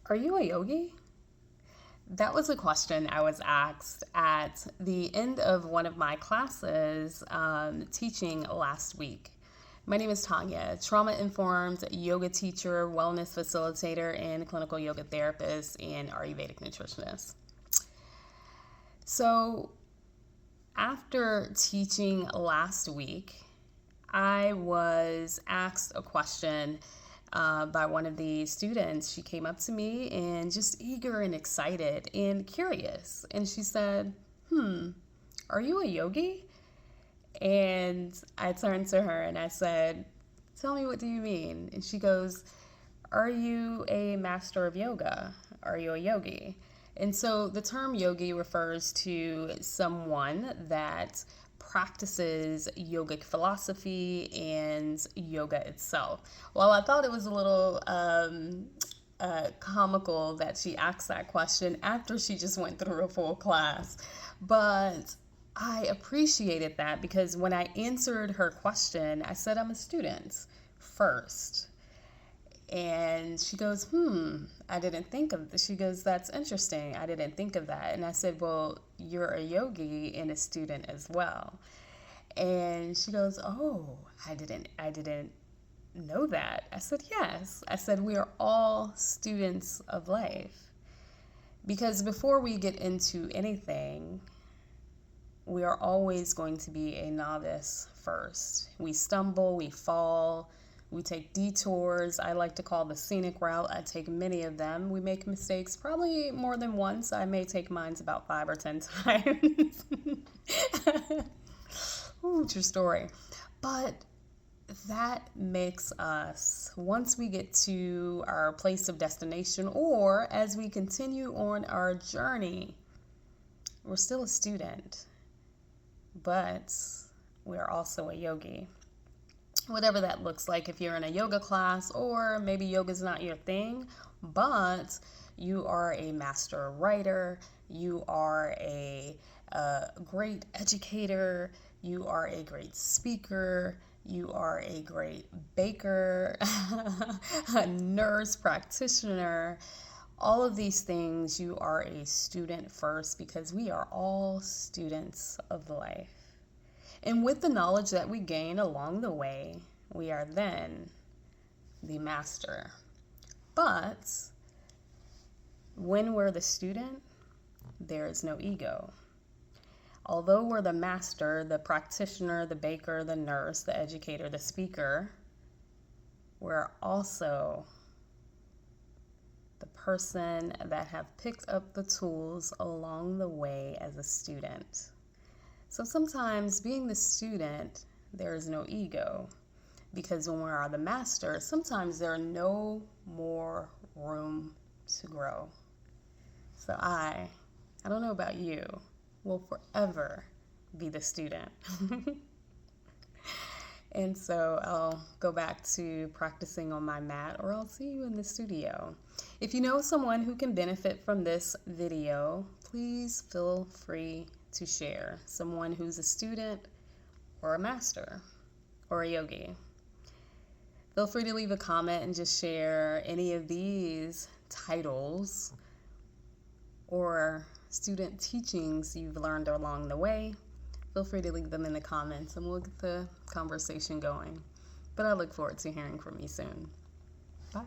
Are you a yogi? That was a question I was asked at the end of one of my classes teaching last week. My name is Tanya, trauma informed yoga teacher, wellness facilitator, and clinical yoga therapist and Ayurvedic nutritionist. So, after teaching last week, I was asked a question by one of the students. She came up to me and just eager and excited and curious. And she said, are you a yogi? And I turned to her and I said, tell me, what do you mean? And she goes, are you a master of yoga? Are you a yogi? And so the term yogi refers to someone that practices yogic philosophy and yoga itself. Well, I thought it was a little comical that she asked that question after she just went through a full class. But I appreciated that because when I answered her question, I said I'm a student first. And she goes, I didn't think of this. She goes, that's interesting. I didn't think of that. And I said, well, you're a yogi and a student as well. And she goes, oh, I didn't know that. I said, yes. I said, we are all students of life. Because before we get into anything, we are always going to be a novice first. We stumble, we fall, we take detours. I like to call the scenic route. I take many of them. We make mistakes probably more than once. I may take mine about 5 or 10 times. Ooh, true story. But that makes us, once we get to our place of destination or as we continue on our journey, we're still a student, but we're also a yogi. Whatever that looks like, if you're in a yoga class or maybe yoga's not your thing, but you are a master writer, you are a great educator, you are a great speaker, you are a great baker, a nurse practitioner, all of these things, you are a student first because we are all students of life. And with the knowledge that we gain along the way, we are then the master. But when we're the student, there is no ego. Although we're the master, the practitioner, the baker, the nurse, the educator, the speaker, we're also the person that have picked up the tools along the way as a student. So sometimes being the student, there is no ego, because when we are the master, sometimes there are no more room to grow. So I don't know about you, will forever be the student. And so I'll go back to practicing on my mat, or I'll see you in the studio. If you know someone who can benefit from this video, please feel free to share. Someone who's a student or a master or a yogi. Feel free to leave a comment and just share any of these titles or student teachings you've learned along the way. Feel free to leave them in the comments and we'll get the conversation going. But I look forward to hearing from you soon. Bye.